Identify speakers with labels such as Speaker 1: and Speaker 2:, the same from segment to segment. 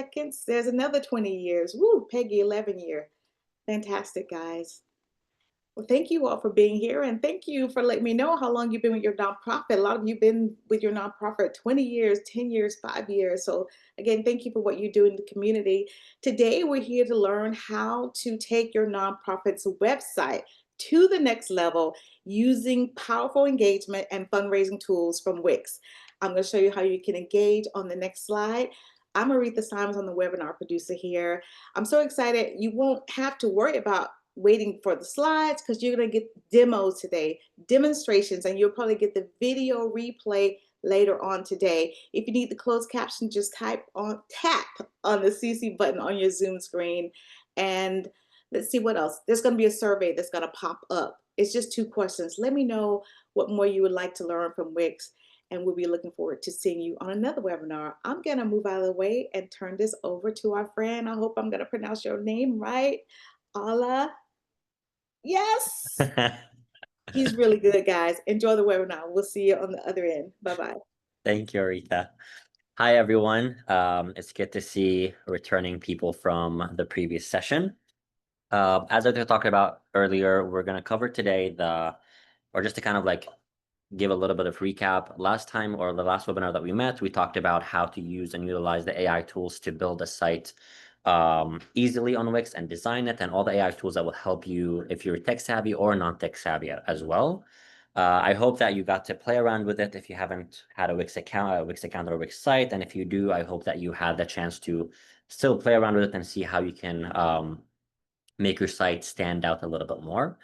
Speaker 1: seconds. There's another 20 years. Woo, Peggy, 11 year. Fantastic, guys. Well, thank you all for being here, and thank you for letting me know how long you've been with your nonprofit. A lot of you been with your nonprofit 20 years, 10 years, 5 years. So again, thank you for what you do in the community. Today, we're here to learn how to take your nonprofit's website to the next level using powerful engagement and fundraising tools from Wix. I'm going to show you how you can engage on the next slide. I'm Aretha Simons, on the webinar producer here. I'm so excited. You won't have to worry about waiting for the slides because you're going to get demos today, demonstrations, and you'll probably get the video replay later on today. If you need the closed caption, just tap on the CC button on your Zoom screen. And let's see what else. There's going to be a survey that's going to pop up. It's just 2 questions. Let me know what more you would like to learn from Wix, and we'll be looking forward to seeing you on another webinar. I'm going to move out of the way and turn this over to our friend. I hope I'm going to pronounce your name right. Ala. Yes. He's really good, guys. Enjoy the webinar. We'll see you on the other end. Bye-bye.
Speaker 2: Thank you, Aretha. Hi, everyone. It's good to see returning people from the previous session. As I was talking about earlier, we're going to cover today or just to kind of like give a little bit of recap. Last time, or the last webinar that we met, we talked about how to use and utilize the AI tools to build a site easily on Wix and design it, and all the AI tools that will help you if you're tech savvy or non-tech savvy as well. I hope that you got to play around with it if you haven't had a Wix account or a Wix site. And if you do, I hope that you had the chance to still play around with it and see how you can make your site stand out a little bit more.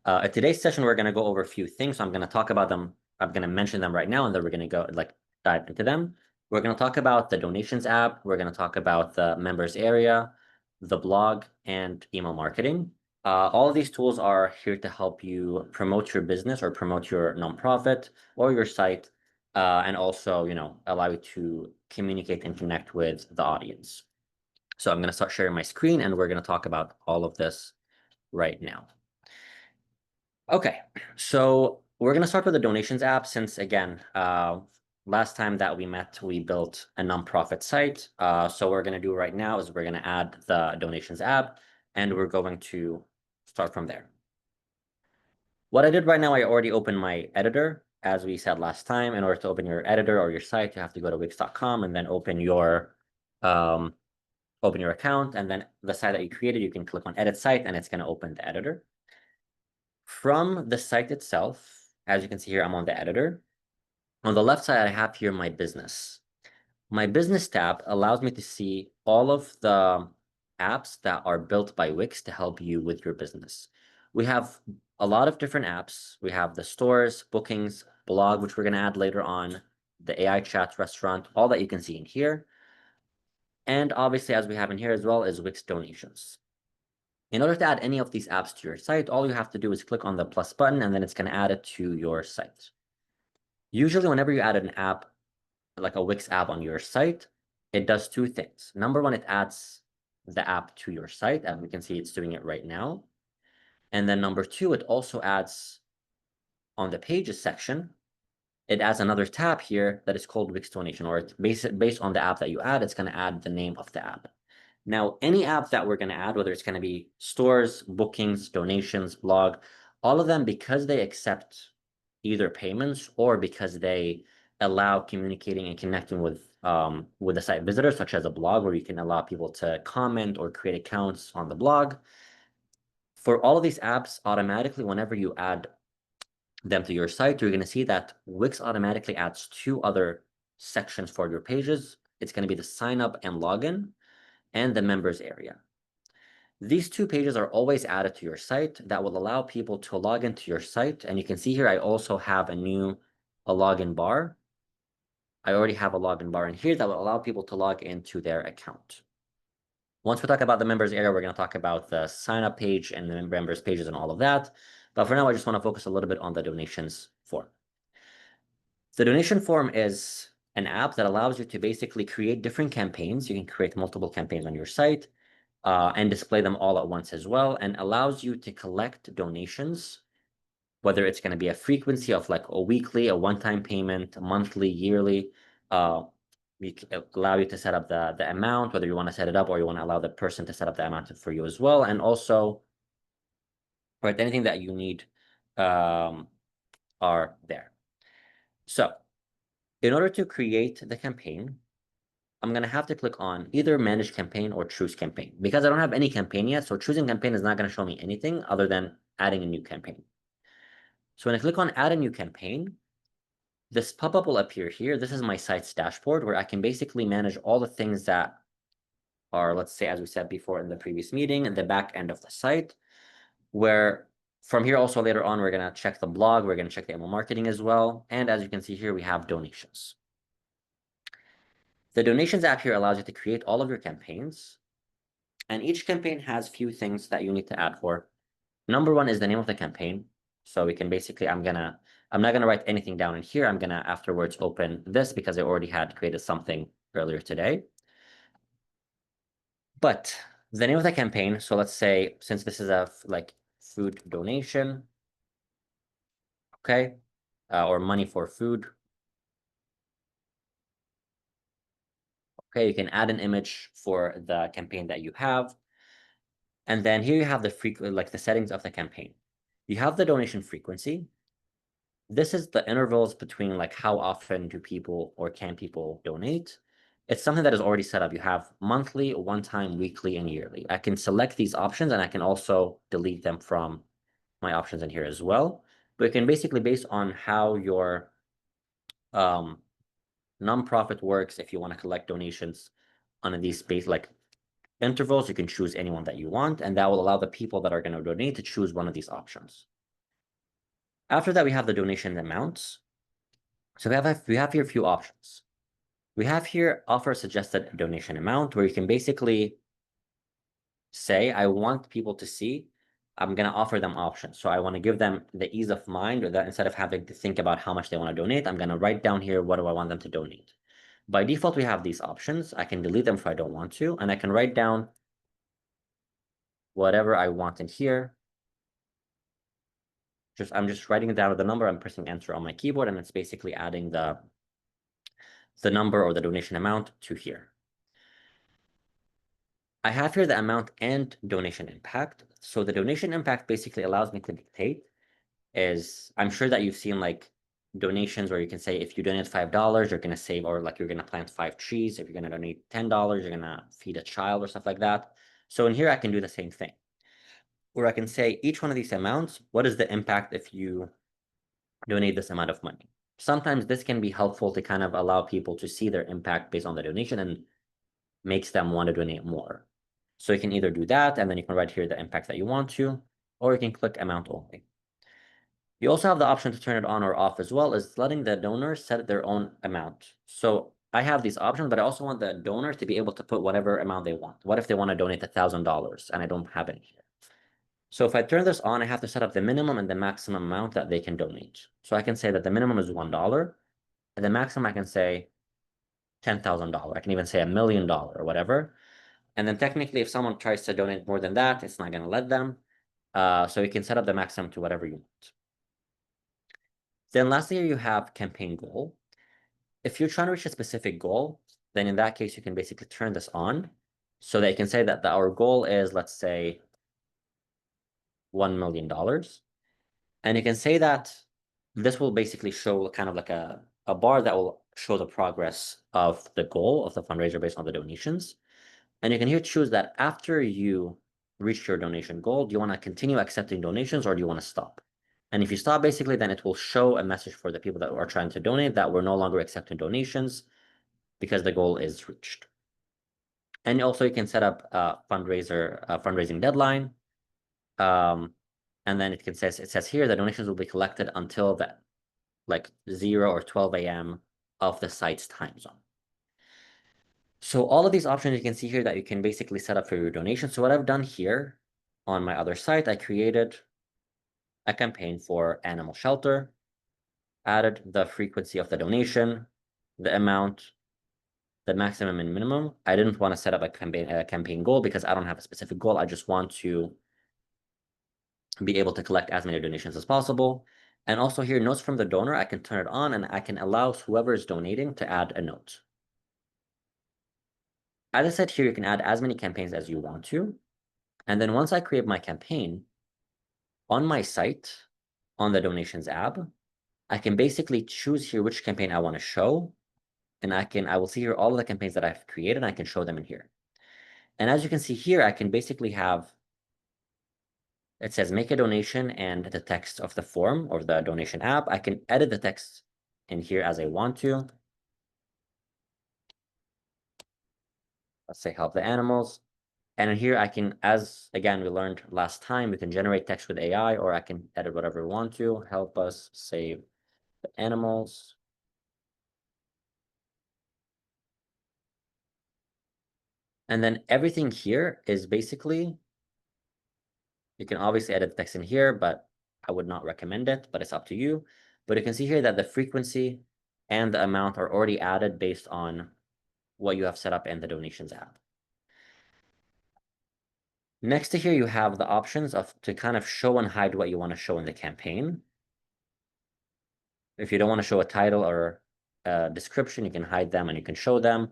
Speaker 2: At today's session, we're going to go over a few things. So I'm going to talk about them. I'm going to mention them right now, and then we're going to go dive into them. We're going to talk about the donations app. We're going to talk about the members area, the blog, and email marketing. All of these tools are here to help you promote your business or promote your nonprofit or your site, and also, allow you to communicate and connect with the audience. So I'm going to start sharing my screen, and we're going to talk about all of this right now. Okay, so we're going to start with the donations app since, again, last time that we met, we built a nonprofit site. So what we're going to do right now is we're going to add the donations app, and we're going to start from there. What I did right now, I already opened my editor. As we said last time, in order to open your editor or your site, you have to go to wix.com and then open your account. And then the site that you created, you can click on edit site, and it's going to open the editor. From the site itself, as you can see here, I'm on the editor. On the left side, I have here my business. My business tab allows me to see all of the apps that are built by Wix to help you with your business. We have a lot of different apps. We have the stores, bookings, blog, which we're going to add later on, the AI chat, restaurant, all that you can see in here. And obviously, as we have in here as well, is Wix donations. In order to add any of these apps to your site, all you have to do is click on the plus button, and then it's going to add it to your site. Usually, whenever you add an app, like a Wix app on your site, it does 2 things. Number one, it adds the app to your site, and we can see it's doing it right now. And then number 2, it also adds on the pages section, it adds another tab here that is called Wix donation, or it's based on the app that you add, it's going to add the name of the app. Now, any app that we're going to add, whether it's going to be stores, bookings, donations, blog, all of them, because they accept either payments or because they allow communicating and connecting with the site visitors, such as a blog where you can allow people to comment or create accounts on the blog. For all of these apps, automatically, whenever you add them to your site, you're going to see that Wix automatically adds 2 other sections for your pages. It's going to be the sign up and login, and the members area. These 2 pages are always added to your site that will allow people to log into your site. And you can see here, I also have a login bar. I already have a login bar in here that will allow people to log into their account. Once we talk about the members area, we're going to talk about the sign up page and the members pages and all of that. But for now, I just want to focus a little bit on the donations form. The donation form is an app that allows you to basically create different campaigns. You can create multiple campaigns on your site and display them all at once as well, and allows you to collect donations, whether it's going to be a frequency of like a weekly, a one-time payment, a monthly, yearly. allow you to set up the amount, whether you want to set it up or you want to allow the person to set up the amount for you as well. And also, right, anything that you need are there. So in order to create the campaign, I'm going to have to click on either manage campaign or choose campaign because I don't have any campaign yet. So choosing campaign is not going to show me anything other than adding a new campaign. So when I click on add a new campaign, this pop-up will appear here. This is my site's dashboard where I can basically manage all the things that are, let's say, as we said before in the previous meeting, in the back end of the site, where from here also later on, we're going to check the blog, we're going to check the email marketing as well. And as you can see here, we have donations. The donations app here allows you to create all of your campaigns. And each campaign has few things that you need to add for. Number one is the name of the campaign. So we can basically, I'm not gonna write anything down in here. I'm gonna afterwards open this because I already had created something earlier today. But the name of the campaign, so let's say, since this is a like food donation, okay, or money for food. Okay, you can add an image for the campaign that you have. And then here you have the settings of the campaign. You have the donation frequency. This is the intervals between like how often do people or can people donate. It's something that is already set up. You have monthly, one time, weekly, and yearly. I can select these options and I can also delete them from my options in here as well. But you can basically, based on how your nonprofit works, if you want to collect donations on these space like intervals, you can choose anyone that you want, and that will allow the people that are going to donate to choose one of these options. After that, we have the donation amounts. So we have here a few options. We have here offer suggested donation amount where you can basically say, I want people to see, I'm going to offer them options. So I want to give them the ease of mind or that instead of having to think about how much they want to donate, I'm going to write down here, what do I want them to donate? By default, we have these options. I can delete them if I don't want to, and I can write down whatever I want in here. I'm just writing down the number, I'm pressing enter on my keyboard, and it's basically adding the number or the donation amount to here. I have here the amount and donation impact. So the donation impact basically allows me to dictate is, I'm sure that you've seen like donations where you can say, if you donate $5, you're going to save, or like you're going to plant 5 trees. If you're going to donate $10, you're going to feed a child or stuff like that. So in here, I can do the same thing where I can say each one of these amounts, what is the impact if you donate this amount of money? Sometimes this can be helpful to kind of allow people to see their impact based on the donation and makes them want to donate more. So you can either do that, and then you can write here the impact that you want to, or you can click amount only. You also have the option to turn it on or off as well as letting the donors set their own amount. So I have these options, but I also want the donors to be able to put whatever amount they want. What if they want to donate $1,000 and I don't have any here? So if I turn this on, I have to set up the minimum and the maximum amount that they can donate. So I can say that the minimum is $1, and the maximum I can say $10,000. I can even say $1 million or whatever. And then technically, if someone tries to donate more than that, it's not going to let them. So you can set up the maximum to whatever you want. Then lastly, you have campaign goal. If you're trying to reach a specific goal, then in that case, you can basically turn this on so that you can say that our goal is, let's say, $1 million. And you can say that this will basically show kind of like a bar that will show the progress of the goal of the fundraiser based on the donations. And you can here choose that after you reach your donation goal, do you want to continue accepting donations or do you want to stop? And if you stop, basically, then it will show a message for the people that are trying to donate that we're no longer accepting donations because the goal is reached. And also you can set up a fundraising deadline. And then it says here the donations will be collected until the like 0 or 12 a.m. of the site's time zone. So all of these options you can see here that you can basically set up for your donation. So what I've done here on my other site, I created a campaign for animal shelter, added the frequency of the donation, the amount, the maximum and minimum. I didn't want to set up a campaign goal because I don't have a specific goal. I just want to be able to collect as many donations as possible. And also here, notes from the donor, I can turn it on and I can allow whoever is donating to add a note. As I said here, you can add as many campaigns as you want to. And then once I create my campaign on my site, on the donations app, I can basically choose here which campaign I want to show. And I will see here all of the campaigns that I've created. I can show them in here. And as you can see here, I can basically have, it says make a donation and the text of the form or the donation app. I can edit the text in here as I want to. Let's say help the animals. And in here I can, as again, we learned last time, we can generate text with AI, or I can edit whatever we want to. Help us save the animals. And then everything here is basically, you can obviously edit the text in here, but I would not recommend it, but it's up to you. But you can see here that the frequency and the amount are already added based on what you have set up in the donations app. Next to here, you have the options to kind of show and hide what you want to show in the campaign. If you don't want to show a title or a description, you can hide them and you can show them.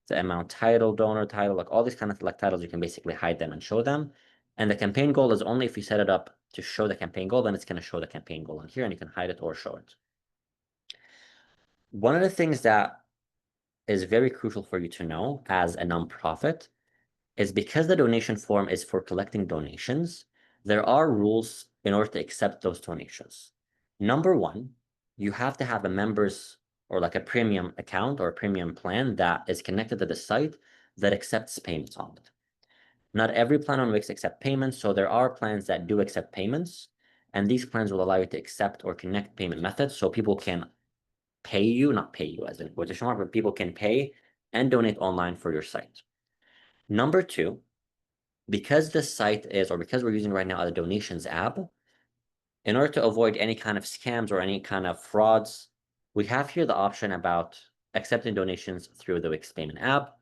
Speaker 2: The amount title, donor title, like all these kind of like titles, you can basically hide them and show them. And the campaign goal is only if you set it up to show the campaign goal, then it's going to show the campaign goal on here and you can hide it or show it. One of the things that is very crucial for you to know as a nonprofit is because the donation form is for collecting donations, there are rules in order to accept those donations. Number one, you have to have a members or like a premium account or a premium plan that is connected to the site that accepts payments on it. Not every plan on Wix accepts payments, so there are plans that do accept payments, and these plans will allow you to accept or connect payment methods so people can pay you, not pay you as in quotation mark, but people can pay and donate online for your site. Number two, because this site is, or because we're using right now a donations app, in order to avoid any kind of scams or any kind of frauds, we have here the option about accepting donations through the Wix payment app.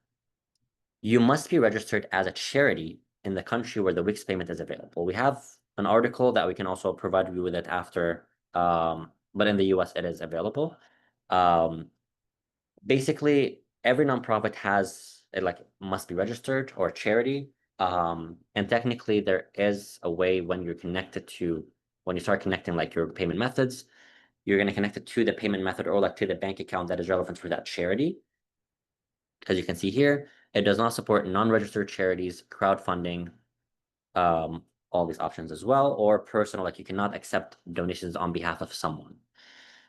Speaker 2: You must be registered as a charity in the country where the Wix payment is available. We have an article that we can also provide you with it after, but in the US it is available. Basically, every nonprofit has it like must be registered or a charity. And technically there is a way when you're connected to, when you start connecting like your payment methods, you're going to connect it to the payment method or like to the bank account that is relevant for that charity. As you can see here, it does not support non-registered charities, crowdfunding, all these options as well, or personal, like you cannot accept donations on behalf of someone.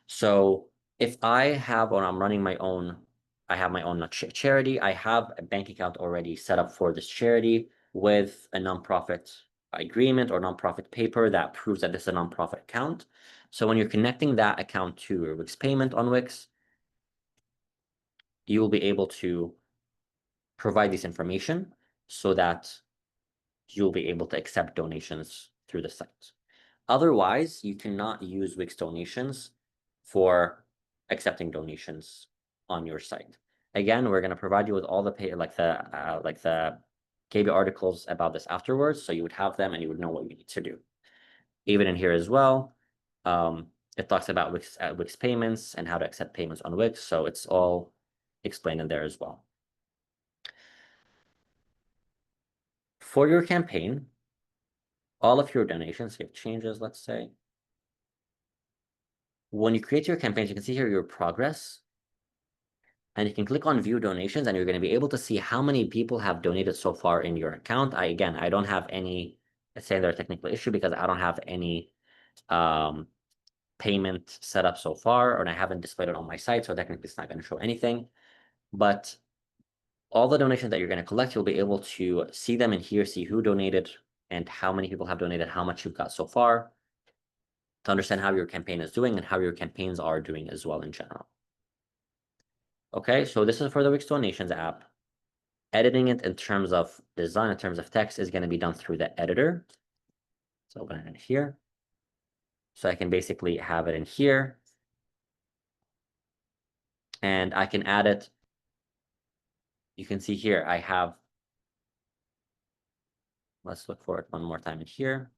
Speaker 2: So if I have, or I'm running my own, I have my own charity, I have a bank account already set up for this charity with a nonprofit agreement or nonprofit paper that proves that this is a nonprofit account. So when you're connecting that account to your Wix payment on Wix, you will be able to provide this information so that you'll be able to accept donations through the site. Otherwise, you cannot use Wix donations for accepting donations on your site. Again, we're going to provide you with all the like the KB articles about this afterwards, so you would have them and you would know what you need to do. Even in here as well, it talks about Wix payments and how to accept payments on Wix, so it's all explained in there as well. For your campaign, all of your donations, you have changes, let's say. When you create your campaigns, you can see here your progress. And you can click on view donations and you're going to be able to see how many people have donated so far in your account. I don't have any, let's say there's a technical issue because I don't have any payment set up so far, and I haven't displayed it on my site. So technically it's not going to show anything, but all the donations that you're going to collect, you'll be able to see them in here, see who donated and how many people have donated, how much you've got so far, to understand how your campaign is doing and how your campaigns are doing as well in general. Okay, so this is for the Wix Donations app. Editing it in terms of design, in terms of text, is going to be done through the editor. So open it in here. So I can basically have it in here. And I can add it. You can see here, I have, let's look for it one more time in here.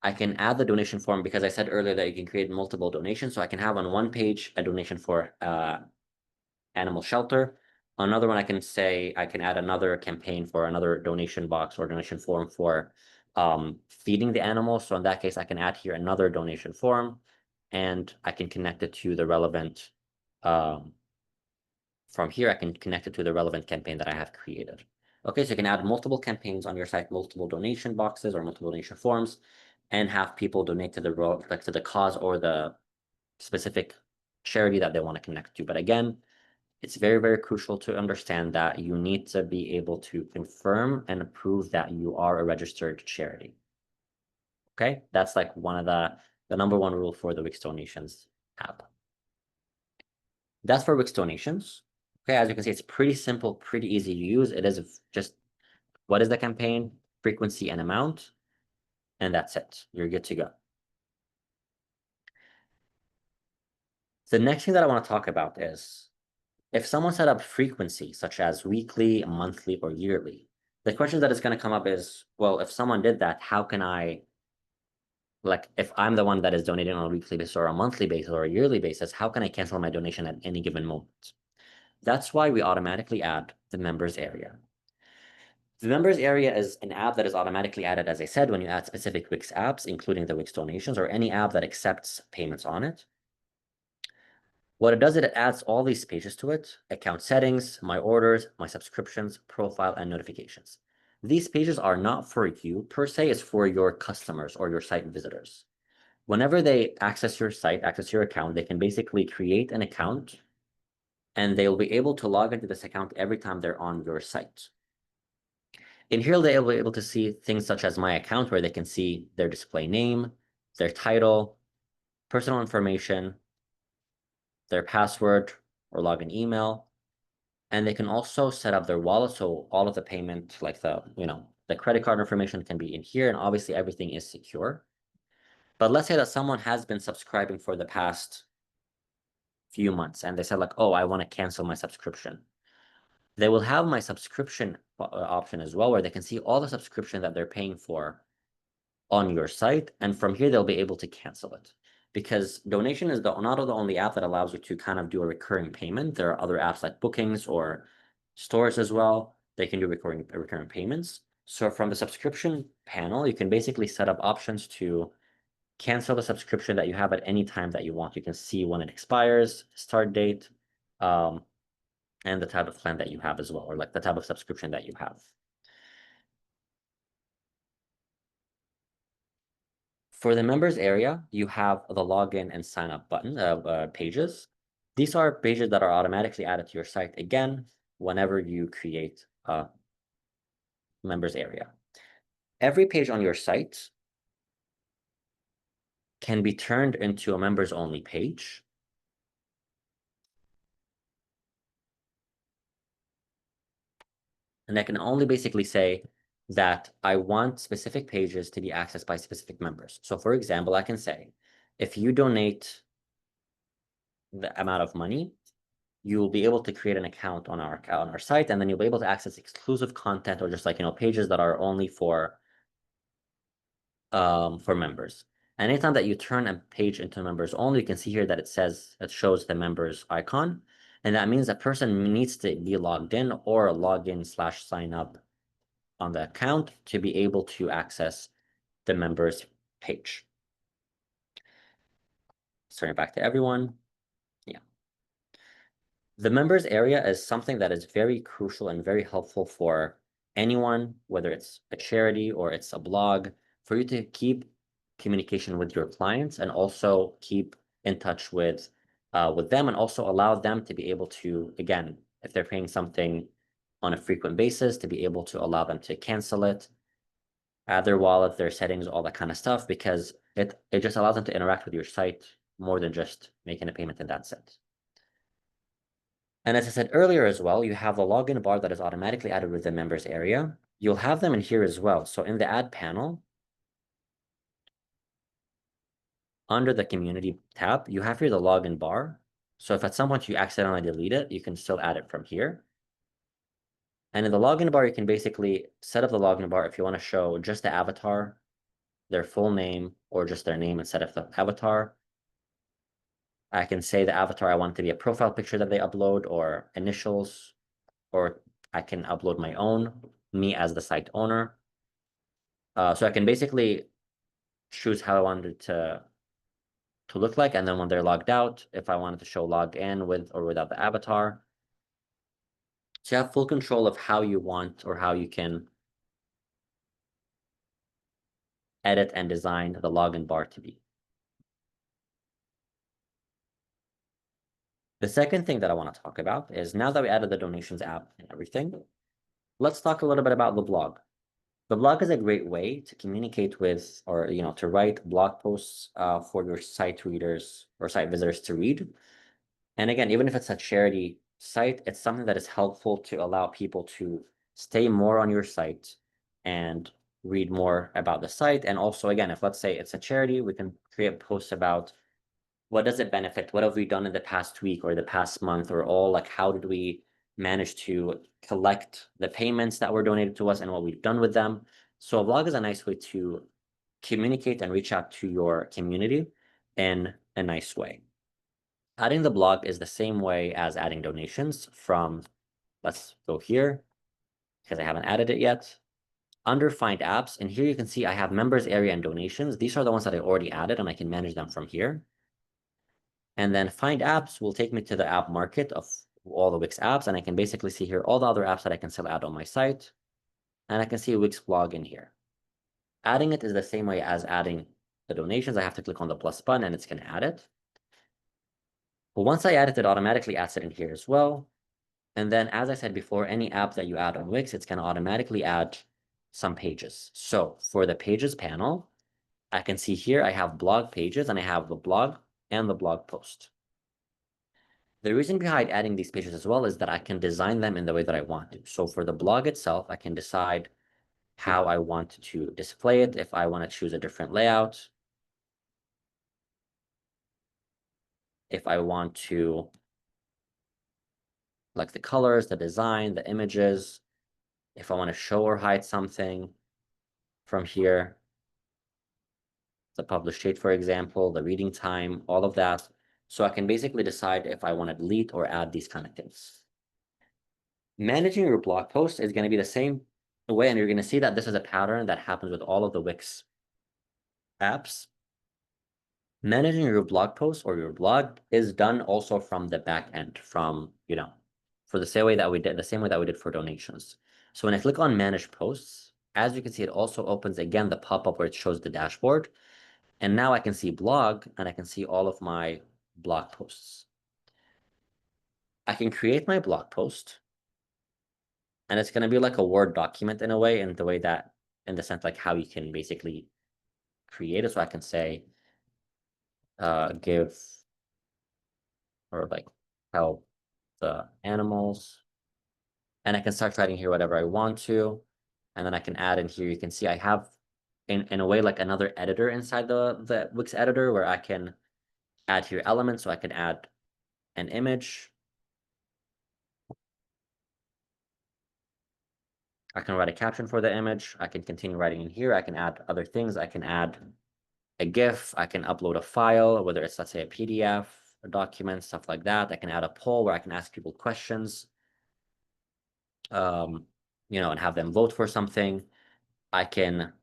Speaker 2: I can add the donation form because I said earlier that you can create multiple donations. So I can have on one page a donation for animal shelter. Another one, I can say I can add another campaign for another donation box or donation form for feeding the animals. So in that case, I can add here another donation form, and I can connect it to the relevant from here, I can connect it to the relevant campaign that I have created. Okay, so you can add multiple campaigns on your site, multiple donation boxes or multiple donation forms, and have people donate to the cause or the specific charity that they want to connect to. But again, it's very, very crucial to understand that you need to be able to confirm and prove that you are a registered charity. Okay, that's like one of the number one rule for the Wix donations app. That's for Wix donations. Okay, as you can see, it's pretty simple, pretty easy to use. It is just what is the campaign, frequency, and amount, and that's it. You're good to go. The next thing that I want to talk about is if someone set up frequency, such as weekly, monthly, or yearly, the question that is going to come up is, well, if someone did that, how can I, like, if I'm the one that is donating on a weekly basis or a monthly basis or a yearly basis, how can I cancel my donation at any given moment? That's why we automatically add the members area. The members area is an app that is automatically added, as I said, when you add specific Wix apps, including the Wix donations or any app that accepts payments on it. What it does is it adds all these pages to it: account settings, my orders, my subscriptions, profile, and notifications. These pages are not for you per se, it's for your customers or your site visitors. Whenever they access your site, access your account, they can basically create an account and they'll be able to log into this account every time they're on your site. In here, they'll be able to see things such as my account, where they can see their display name, their title, personal information, their password or login email, and they can also set up their wallet. So all of the payment, like the credit card information can be in here, and obviously everything is secure. But let's say that someone has been subscribing for the past few months and they said like, oh, I want to cancel my subscription. They will have my subscription option as well, where they can see all the subscription that they're paying for on your site, and from here they'll be able to cancel it. Because donation is not the only app that allows you to kind of do a recurring payment. There are other apps like bookings or stores as well. They can do recurring payments. So from the subscription panel, you can basically set up options to cancel the subscription that you have at any time that you want. You can see when it expires, start date, and the type of plan that you have as well, or like the type of subscription that you have. For the members area, you have the login and sign up button pages. These are pages that are automatically added to your site again whenever you create a members area. Every page on your site can be turned into a members only page. And I can only basically say that I want specific pages to be accessed by specific members. So for example, I can say, if you donate the amount of money, you will be able to create an account on our site, and then you'll be able to access exclusive content or just like pages that are only for members. And anytime that you turn a page into members only, you can see here that it shows the members icon, and that means that person needs to be logged in or login/sign up on the account to be able to access the members page. Turn it back to everyone. Yeah. The members area is something that is very crucial and very helpful for anyone, whether it's a charity or it's a blog, for you to keep communication with your clients and also keep in touch with them, and also allow them to be able to, again, if they're paying something on a frequent basis, to be able to allow them to cancel it, add their wallet, their settings, all that kind of stuff, because it just allows them to interact with your site more than just making a payment in that sense. And as I said earlier as well, you have the login bar that is automatically added with the members area. You'll have them in here as well. So in the add panel, under the community tab, you have here the login bar. So if at some point you accidentally delete it, you can still add it from here. And in the login bar, you can basically set up the login bar if you want to show just the avatar their full name or just their name instead of the avatar. I can say the avatar I want it to be a profile picture that they upload or initials, or I can upload my own, me as the site owner. So I can basically choose how I wanted it to look like. And then when they're logged out, if I wanted to show logged in with or without the avatar. So you have full control of how you want or how you can edit and design the login bar to be. The second thing that I want to talk about is now that we added the donations app and everything, let's talk a little bit about the blog. The blog is a great way to communicate with or to write blog posts for your site readers or site visitors to read. And again, even if it's a charity site, it's something that is helpful to allow people to stay more on your site and read more about the site. And also, again, if let's say it's a charity, we can create posts about what does it benefit? What have we done in the past week or the past month or all like how did we manage to collect the payments that were donated to us and what we've done with them? So a blog is a nice way to communicate and reach out to your community in a nice way. Adding the blog is the same way as adding donations from, let's go here because I haven't added it yet. Under Find Apps, and here you can see I have members area and donations. These are the ones that I already added and I can manage them from here. And then Find Apps will take me to the app market of all the Wix apps. And I can basically see here all the other apps that I can still add on my site. And I can see Wix blog in here. Adding it is the same way as adding the donations. I have to click on the plus button and it's going to add it. But once I add it, it automatically adds it in here as well. And then, as I said before, any app that you add on Wix, it's going to automatically add some pages. So for the pages panel, I can see here I have blog pages and I have the blog and the blog post. The reason behind adding these pages as well is that I can design them in the way that I want to. So for the blog itself, I can decide how I want to display it, if I want to choose a different layout, if I want to like the colors, the design, the images, if I want to show or hide something from here, the published date, for example, the reading time, all of that. So I can basically decide if I want to delete or add these kind of things. Managing your blog post is going to be the same way, and you're going to see that this is a pattern that happens with all of the Wix apps. Managing your blog post or your blog is done also from the back end, from, for the same way that we did for donations. So when I click on manage posts, as you can see, it also opens again the pop-up where it shows the dashboard. And now I can see blog and I can see all of my blog posts. I can create my blog post and it's going to be like a Word document in a way, in the sense like how you can basically create it. So I can say, give or like help the animals. And I can start writing here whatever I want to. And then I can add in here, you can see I have in a way like another editor inside the Wix editor where I can add here elements. So I can add an image. I can write a caption for the image. I can continue writing in here. I can add other things. I can add a GIF. I can upload a file, whether it's, let's say, a PDF, a document, stuff like that. I can add a poll where I can ask people questions, and have them vote for something. I can,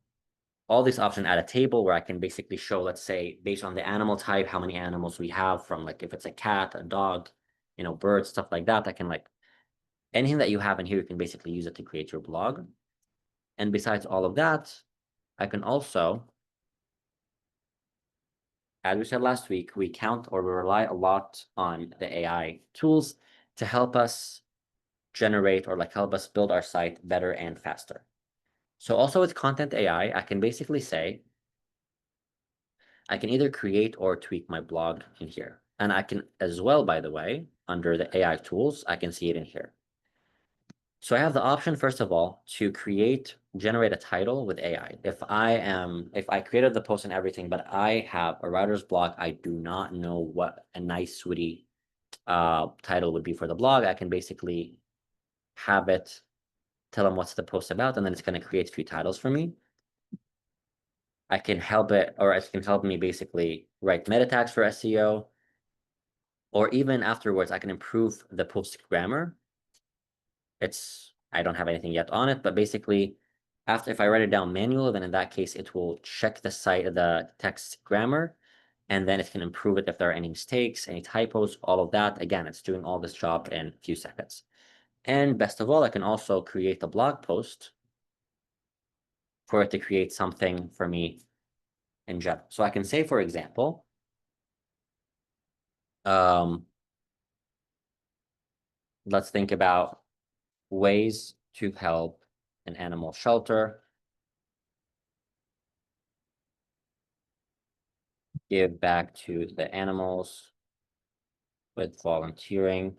Speaker 2: all these options, add a table where I can basically show, let's say, based on the animal type, how many animals we have from, like, if it's a cat, a dog, birds, stuff like that. I can, like, anything that you have in here, you can basically use it to create your blog. And besides all of that, I can also, as we said last week, we count or we rely a lot on the AI tools to help us generate or like help us build our site better and faster. So also with content AI, I can basically say, I can either create or tweak my blog in here. And I can as well, by the way, under the AI tools, I can see it in here. So I have the option, first of all, to generate a title with AI. If I created the post and everything, but I have a writer's block, I do not know what a nice, witty title would be for the blog. I can basically have it tell them what's the post about, and then it's going to create a few titles for me. I can help it, or it can help me basically write meta tags for SEO, or even afterwards, I can improve the post grammar. I don't have anything yet on it, but basically, after if I write it down manually, then in that case, it will check the text grammar, and then it can improve it if there are any mistakes, any typos, all of that. Again, it's doing all this job in a few seconds. And best of all, I can also create a blog post for it to create something for me in general. So I can say, for example, um, let's think about ways to help an animal shelter give back to the animals with volunteering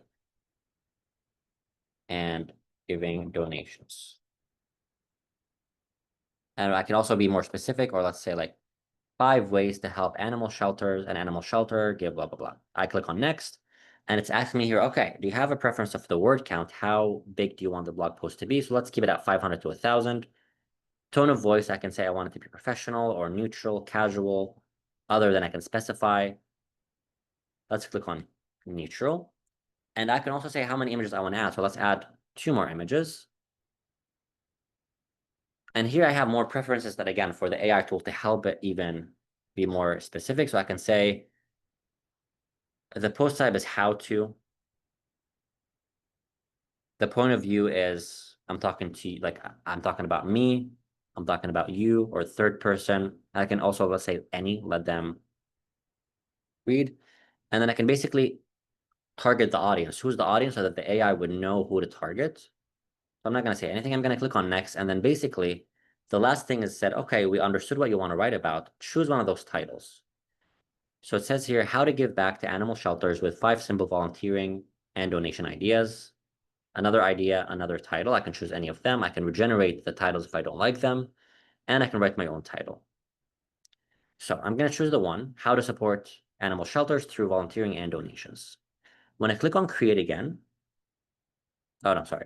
Speaker 2: and giving donations. And I can also be more specific, or let's say like 5 ways to help animal shelters and animal shelter give blah, blah, blah. I click on next, and it's asking me here, okay, do you have a preference of the word count? How big do you want the blog post to be? So let's keep it at 500 to 1,000. Tone of voice, I can say I want it to be professional or neutral, casual, other than I can specify. Let's click on neutral. And I can also say how many images I want to add. So let's add 2 more images. And here I have more preferences that, again, for the AI tool to help it even be more specific. So I can say the post type is how to. The point of view is I'm talking to you, like I'm talking about me, I'm talking about you, or third person. I can also, let's say any, let them read. And then I can basically target the audience. Who's the audience so that the AI would know who to target. So I'm not going to say anything. I'm going to click on next. And then basically the last thing is said, okay, we understood what you want to write about. Choose one of those titles. So it says here, how to give back to animal shelters with 5 simple volunteering and donation ideas. Another idea, another title. I can choose any of them. I can regenerate the titles if I don't like them, and I can write my own title. So I'm going to choose the one, how to support animal shelters through volunteering and donations. When I click on create again, oh no, sorry.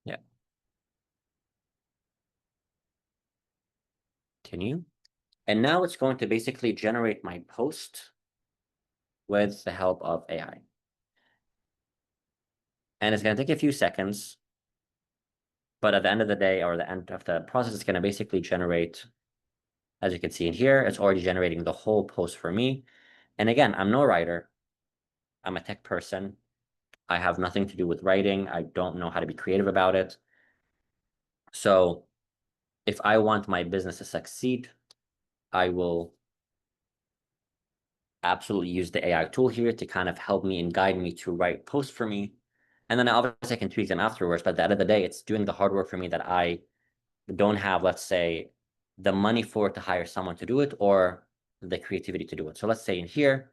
Speaker 2: Yeah, continue. And now it's going to basically generate my post with the help of AI. And it's going to take a few seconds, but at the end of the day, or the end of the process, it's going to basically generate, as you can see in here, it's already generating the whole post for me. And again, I'm no writer. I'm a tech person. I have nothing to do with writing. I don't know how to be creative about it. So if I want my business to succeed, I will absolutely use the AI tool here to kind of help me and guide me to write posts for me. And then obviously I can tweak them afterwards, but at the end of the day, it's doing the hard work for me that I don't have, let's say, the money for it to hire someone to do it or the creativity to do it. So let's say in here,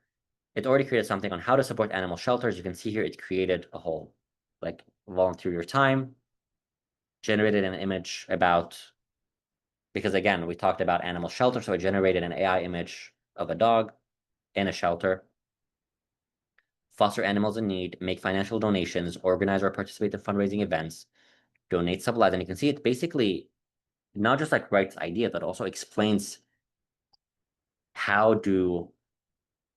Speaker 2: it already created something on how to support animal shelters. You can see here, it created a whole, like volunteer your time, generated an image about, because again, we talked about animal shelter. So it generated an AI image of a dog in a shelter. Foster animals in need, make financial donations, organize or participate in fundraising events, donate supplies. And you can see it basically not just like writes ideas, but also explains how do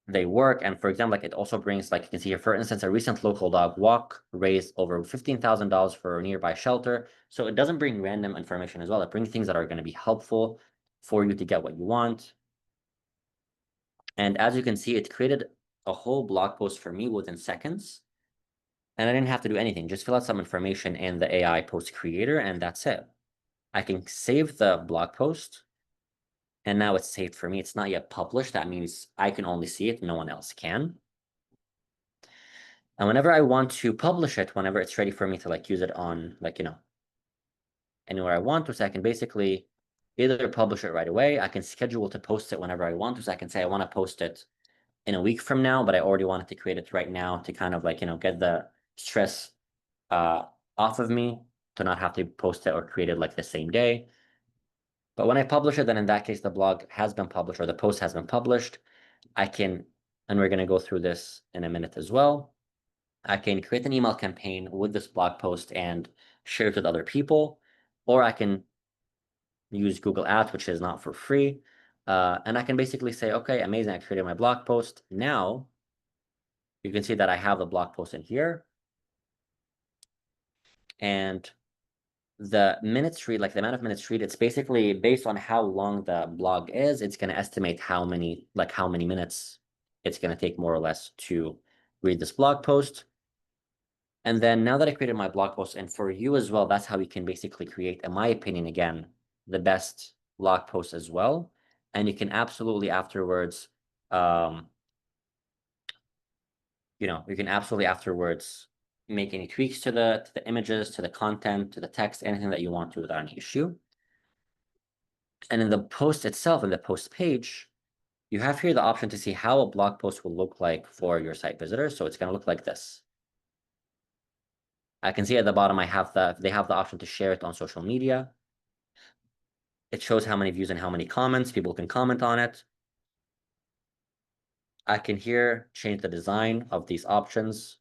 Speaker 2: they work. And for example, like it also brings, like you can see here, for instance, a recent local dog walk raised over $15,000 for a nearby shelter. So it doesn't bring random information as well. It brings things that are going to be helpful for you to get what you want. And as you can see, it created a whole blog post for me within seconds. And I didn't have to do anything, just fill out some information in the AI post creator, and that's it. I can save the blog post, and now it's saved for me. It's not yet published. That means I can only see it, no one else can. And whenever I want to publish it, whenever it's ready for me to like use it on like, anywhere I want to, so I can basically either publish it right away. I can schedule to post it whenever I want to. So I can say I want to post it in a week from now, but I already wanted to create it right now to kind of like, get the stress off of me to not have to post it or create it like the same day. But when I publish it, then in that case, the blog has been published or the post has been published. I can, and we're going to go through this in a minute as well. I can create an email campaign with this blog post and share it with other people, or I can, use Google Ads, which is not for free. And I can basically say, okay, amazing, I created my blog post. Now you can see that I have the blog post in here. And the minutes read, like the amount of minutes read, it's basically based on how long the blog is. It's going to estimate how many minutes it's going to take more or less to read this blog post. And then now that I created my blog post, and for you as well, that's how you can basically create, in my opinion, again, the best blog post as well. And you can absolutely afterwards, um, you can absolutely afterwards make any tweaks to the images, to the content, to the text, anything that you want to without any issue. And in the post itself, in the post page, you have here the option to see how a blog post will look like for your site visitors. So it's going to look like this. I can see at the bottom, they have the option to share it on social media. It shows how many views and how many comments. People can comment on it. I can here change the design of these options.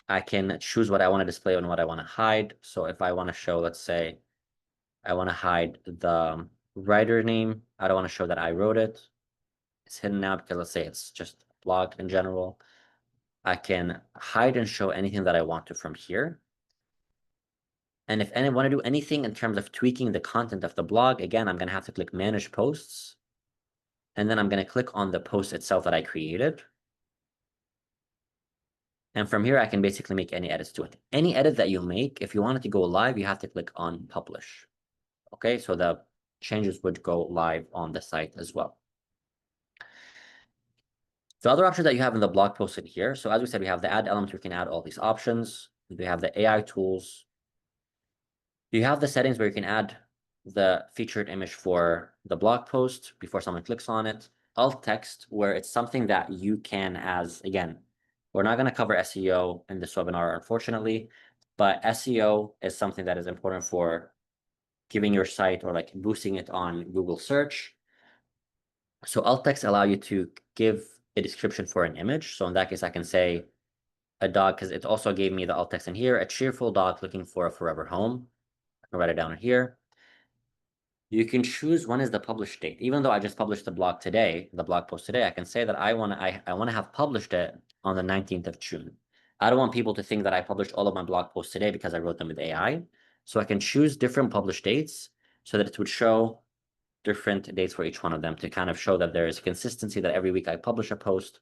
Speaker 2: I can choose what I want to display and what I want to hide. So if I want to show, let's say, I want to hide the writer name. I don't want to show that I wrote it. It's hidden now because let's say it's just a blog in general. I can hide and show anything that I want to from here. And if I want to do anything in terms of tweaking the content of the blog, again, I'm going to have to click Manage Posts. And then I'm going to click on the post itself that I created. And from here, I can basically make any edits to it. Any edit that you make, if you want it to go live, you have to click on Publish. Okay, so the changes would go live on the site as well. The other options that you have in the blog post in here. So as we said, we have the add element. We can add all these options. We have the AI tools. You have the settings where you can add the featured image for the blog post before someone clicks on it. Alt text, where it's something that you can, as again, we're not going to cover SEO in this webinar, unfortunately, but SEO is something that is important for giving your site or like boosting it on Google search. So alt text allow you to give a description for an image. So in that case, I can say a dog, because it also gave me the alt text in here, a cheerful dog looking for a forever home. I can write it down here. You can choose when is the published date. Even though I just published the blog today, the blog post today, I can say that I want to have published it on the 19th of June. I don't want people to think that I published all of my blog posts today because I wrote them with AI. So I can choose different published dates so that it would show different dates for each one of them to kind of show that there is consistency, that every week I publish a post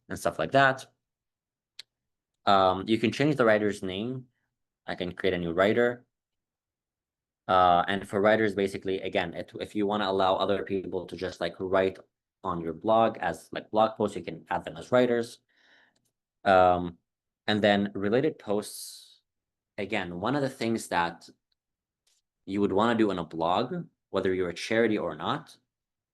Speaker 2: and stuff like that. You can change the writer's name. I can create a new writer. And for writers, basically, again, if you want to allow other people to just like write on your blog as like blog posts, you can add them as writers. And then related posts, again, one of the things that you would want to do in a blog, whether you're a charity or not,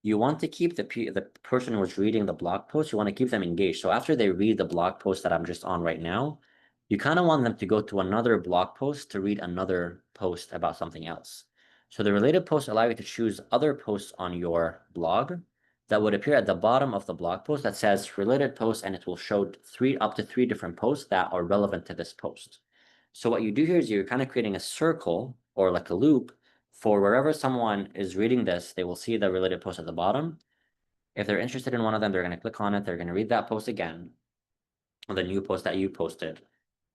Speaker 2: you want to keep the person who's reading the blog post, you want to keep them engaged. So after they read the blog post that I'm just on right now, you kind of want them to go to another blog post to read another post about something else. So the related posts allow you to choose other posts on your blog that would appear at the bottom of the blog post that says related posts, and it will show up to three different posts that are relevant to this post. So what you do here is you're kind of creating a circle or like a loop for wherever someone is reading this, they will see the related post at the bottom. If they're interested in one of them, they're going to click on it. They're going to read that post again, or the new post that you posted.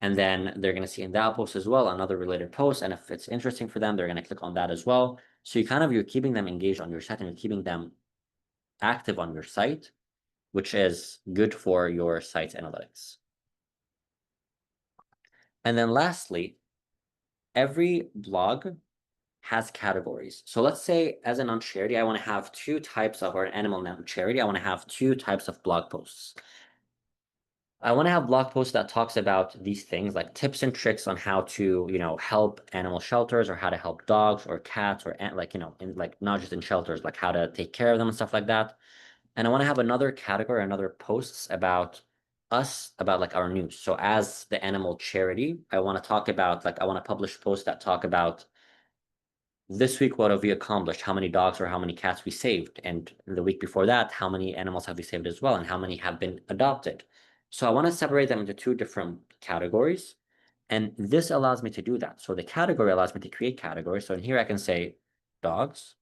Speaker 2: And then they're going to see in that post as well another related post. And if it's interesting for them, they're going to click on that as well. So you're keeping them engaged on your site and you're keeping them active on your site, which is good for your site's analytics. And then lastly, every blog has categories. So let's say as a non-charity, I want to have two types of, or an animal charity, I want to have two types of blog posts. I want to have blog posts that talks about these things like tips and tricks on how to, help animal shelters or how to help dogs or cats or like, not just in shelters, like how to take care of them and stuff like that. And I want to have another category, another posts about us, about like our news. So as the animal charity, I want to talk about, like, I want to publish posts that talk about this week, what have we accomplished? How many dogs or how many cats we saved? And the week before that, how many animals have we saved as well? And how many have been adopted? So I want to separate them into two different categories. And this allows me to do that. So the category allows me to create categories. So in here I can say dogs,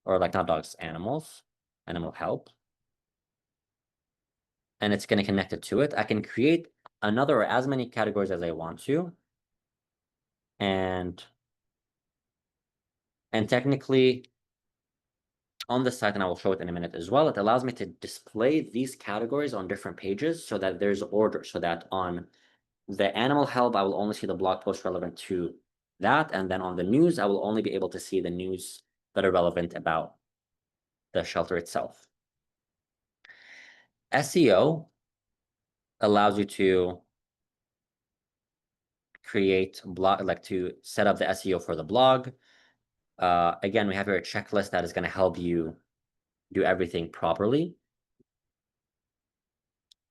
Speaker 2: or like not dogs, animals, animal help. And it's going to connect it to it. I can create another or as many categories as I want to. And technically on the site, and I will show it in a minute as well, it allows me to display these categories on different pages so that there's order, so that on the animal help, I will only see the blog post relevant to that. And then on the news, I will only be able to see the news that are relevant about the shelter itself. SEO allows you to create blog, like to set up the SEO for the blog. Again, we have here a checklist that is going to help you do everything properly.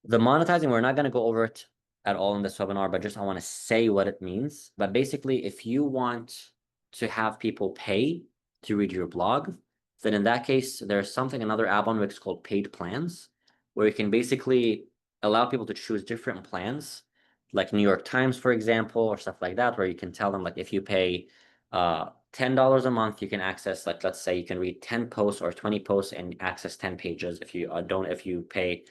Speaker 2: The monetizing, we're not going to go over it at all in this webinar, but just I want to say what it means. But basically, if you want to have people pay to read your blog, then in that case, there's something, another app on Wix called paid plans, where you can basically allow people to choose different plans, like New York Times, for example, or stuff like that, where you can tell them, like, if you pay $10 a month, you can access, like, let's say you can read 10 posts or 20 posts and access 10 pages. If you if you pay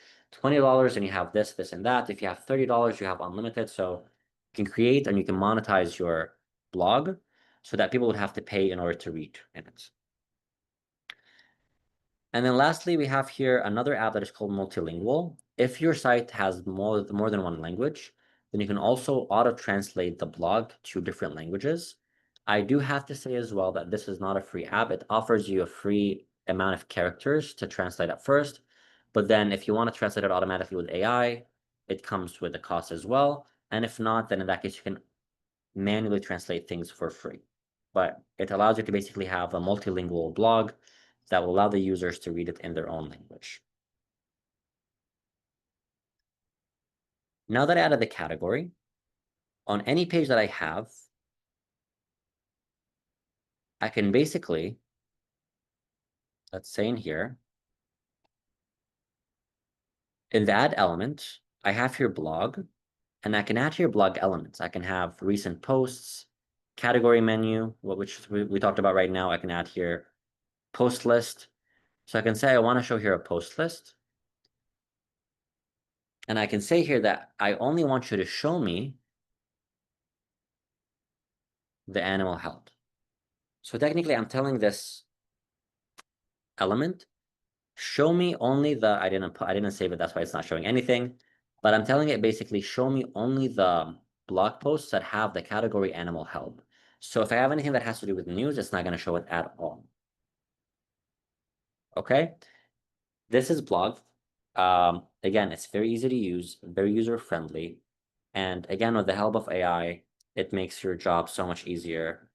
Speaker 2: $20 and you have this, this, and that. If you have $30, you have unlimited. So you can create and you can monetize your blog so that people would have to pay in order to read in it. And then lastly, we have here another app that is called Multilingual. If your site has more than one language, then you can also auto-translate the blog to different languages. I do have to say as well that this is not a free app. It offers you a free amount of characters to translate at first. But then if you want to translate it automatically with AI, it comes with a cost as well. And if not, then in that case, you can manually translate things for free. But it allows you to basically have a multilingual blog that will allow the users to read it in their own language. Now that I added the category, on any page that I have, I can basically, let's say in here, in the add element, I have here blog, and I can add here blog elements. I can have recent posts, category menu, which we talked about right now. I can add here post list. So I can say I want to show here a post list. And I can say here that I only want you to show me the animal health. So technically, I'm telling this element, show me only the, I didn't save it, that's why it's not showing anything. But I'm telling it basically, show me only the blog posts that have the category animal health. So if I have anything that has to do with news, it's not going to show it at all. Okay, this is blog. Again, it's very easy to use, very user friendly. And again, with the help of AI, it makes your job so much easier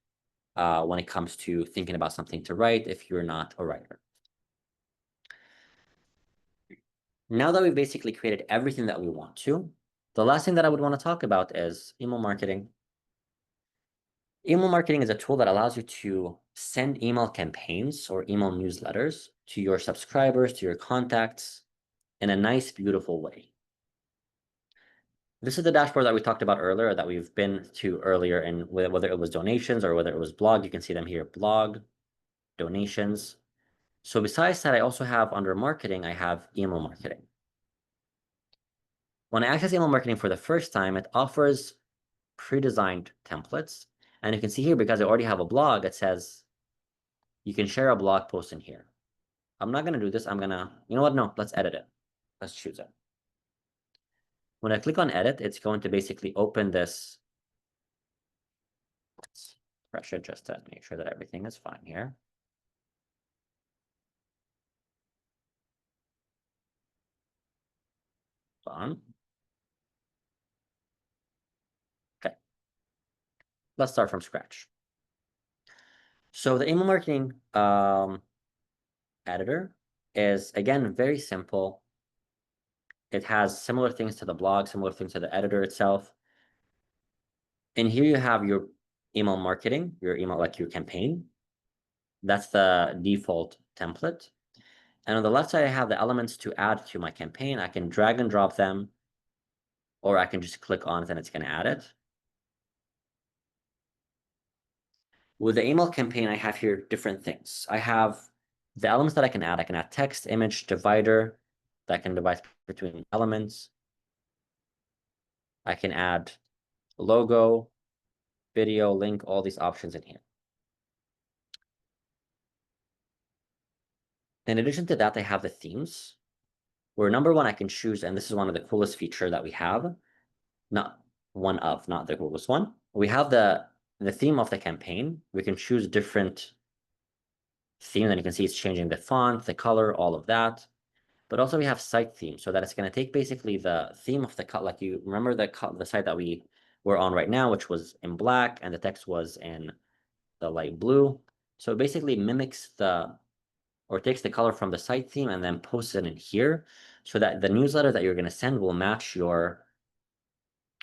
Speaker 2: when it comes to thinking about something to write if you're not a writer. Now that we've basically created everything that we want to, the last thing that I would want to talk about is email marketing. Email marketing is a tool that allows you to send email campaigns or email newsletters to your subscribers, to your contacts in a nice, beautiful way. This is the dashboard that we talked about earlier, that we've been to earlier, and whether it was donations or whether it was blog, you can see them here, blog, donations. So besides that, I also have under marketing, I have email marketing. When I access email marketing for the first time, it offers pre-designed templates. And you can see here, because I already have a blog, it says you can share a blog post in here. I'm not going to do this. I'm going to, you know what? No, let's edit it. Let's choose it. When I click on edit, it's going to basically open this. Let's refresh it just to make sure that everything is fine here. Done. Okay. Let's start from scratch. So the email marketing editor is, again, very simple. It has similar things to the blog, similar things to the editor itself. And here you have your email marketing, your email, like your campaign. That's the default template. And on the left side, I have the elements to add to my campaign. I can drag and drop them, or I can just click on it and it's going to add it. With the email campaign, I have here different things. I have the elements that I can add. I can add text, image, divider that can divide between elements. I can add logo, video, link, all these options in here. In addition to that, I have the themes, where number one, I can choose, and this is one of the coolest feature that we have, not one of, not the coolest one. We have the theme of the campaign. We can choose different themes, and you can see it's changing the font, the color, all of that. But also we have site theme, so that it's going to take basically the theme of the cut, like you remember the site that we were on right now, which was in black, and the text was in the light blue. So it basically mimics or takes the color from the site theme and then posts it in here, so that the newsletter that you're going to send will match your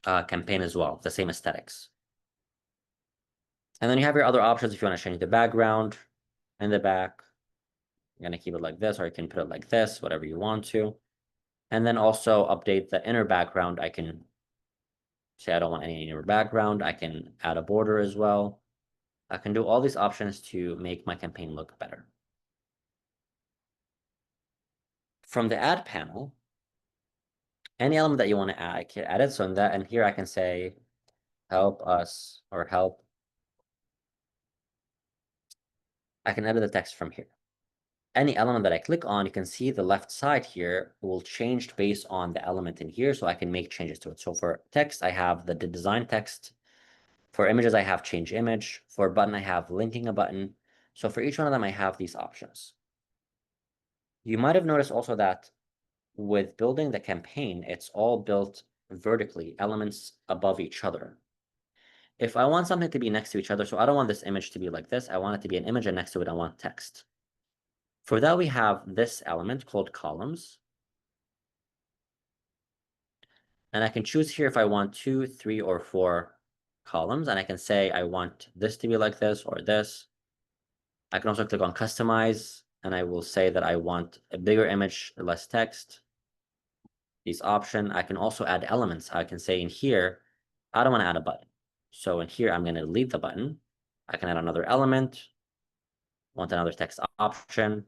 Speaker 2: campaign as well, the same aesthetics. And then you have your other options if you want to change the background in the back. You're going to keep it like this, or you can put it like this, whatever you want to. And then also update the inner background. I can say I don't want any inner background. I can add a border as well. I can do all these options to make my campaign look better. From the add panel, any element that you want to add, I can add it. So in that, and here I can say help us or help. I can edit the text from here. Any element that I click on, you can see the left side here will change based on the element in here, so I can make changes to it. So for text, I have the design text. For images, I have change image. For button, I have linking a button. So for each one of them, I have these options. You might have noticed also that with building the campaign, it's all built vertically, elements above each other. If I want something to be next to each other, so I don't want this image to be like this, I want it to be an image, and next to it, I want text. For that, we have this element called columns. And I can choose here if I want 2, 3, or 4 columns. And I can say I want this to be like this or this. I can also click on customize, and I will say that I want a bigger image, less text. These options. I can also add elements. I can say in here, I don't want to add a button. So in here, I'm going to delete the button. I can add another element, want another text option,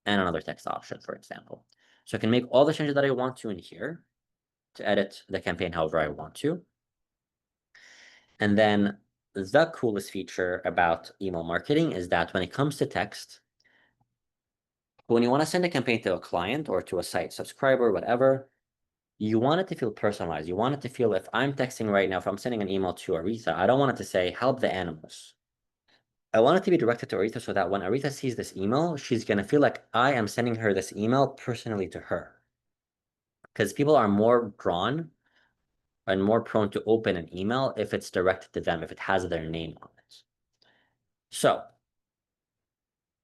Speaker 2: and another text option, for example. So I can make all the changes that I want to in here to edit the campaign however I want to. And then the coolest feature about email marketing is that when it comes to text, when you want to send a campaign to a client or to a site subscriber, whatever, you want it to feel personalized. You want it to feel, if I'm texting right now, if I'm sending an email to Aretha, I don't want it to say, help the animals. I want it to be directed to Aretha so that when Aretha sees this email, she's going to feel like I am sending her this email personally to her. Because people are more drawn and more prone to open an email if it's directed to them, if it has their name on it. So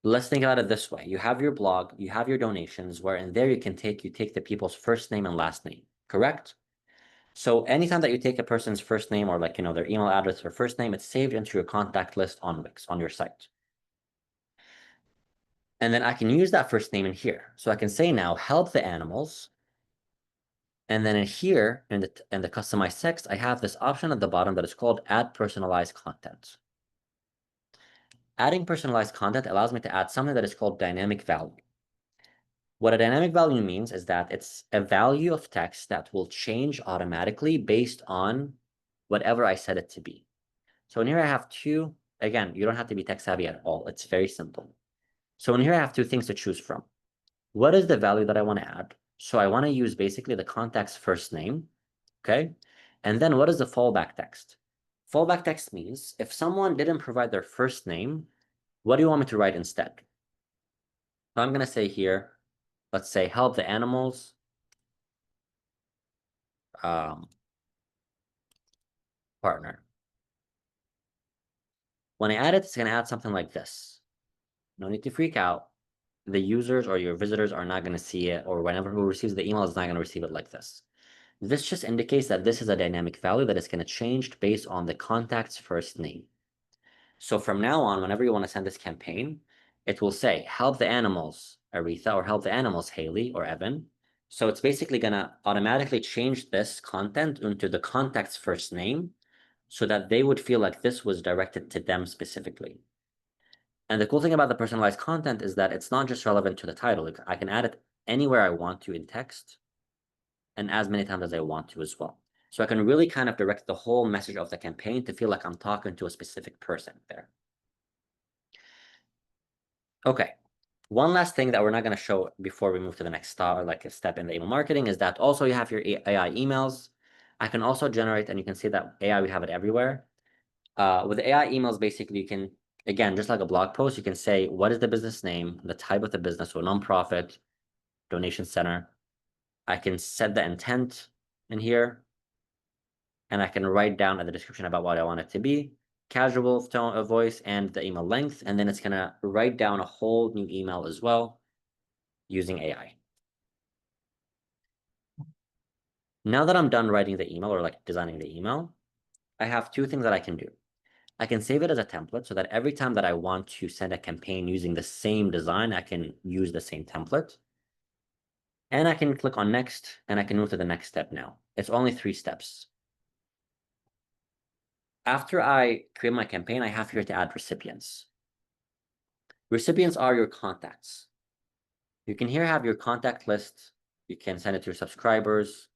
Speaker 2: let's think about it this way. You have your blog, you have your donations, where in there you take the people's first name and last name, correct? So anytime that you take a person's first name or their email address or first name, it's saved into your contact list on Wix, on your site. And then I can use that first name in here. So I can say now, help the animals. And then in here, in the customized text, I have this option at the bottom that is called add personalized content. Adding personalized content allows me to add something that is called dynamic value. What a dynamic value means is that it's a value of text that will change automatically based on whatever I set it to be. So in here I have two, again, you don't have to be tech savvy at all. It's very simple. So in here I have two things to choose from. What is the value that I want to add? So I want to use basically the contact's first name, okay? And then what is the fallback text? Fallback text means if someone didn't provide their first name, what do you want me to write instead? So I'm going to say here, let's say help the animals. Partner. When I add it, it's going to add something like this. No need to freak out. The users or your visitors are not going to see it, or whenever who receives the email is not going to receive it like this. This just indicates that this is a dynamic value that is going to change based on the contact's first name. So from now on, whenever you want to send this campaign, it will say, help the animals, Aretha, or help the animals, Haley or Evan. So it's basically gonna automatically change this content into the contact's first name so that they would feel like this was directed to them specifically. And the cool thing about the personalized content is that it's not just relevant to the title. I can add it anywhere I want to in text and as many times as I want to as well. So I can really kind of direct the whole message of the campaign to feel like I'm talking to a specific person there. Okay. One last thing that we're not going to show before we move to the next step in the email marketing is that also you have your AI emails. I can also generate, and you can see that AI, we have it everywhere. With AI emails, basically, you can, again, just like a blog post, you can say, what is the business name, the type of the business, so nonprofit, donation center. I can set the intent in here, and I can write down in the description about what I want it to be, casual tone of voice, and the email length, and then it's going to write down a whole new email as well using AI. Now that I'm done writing the email or like designing the email, I have two things that I can do. I can save it as a template so that every time that I want to send a campaign using the same design, I can use the same template. And I can click on next and I can move to the next step now. It's only 3 steps. After I create my campaign, I have here to add recipients. Recipients are your contacts. You can here have your contact list. You can send it to your subscribers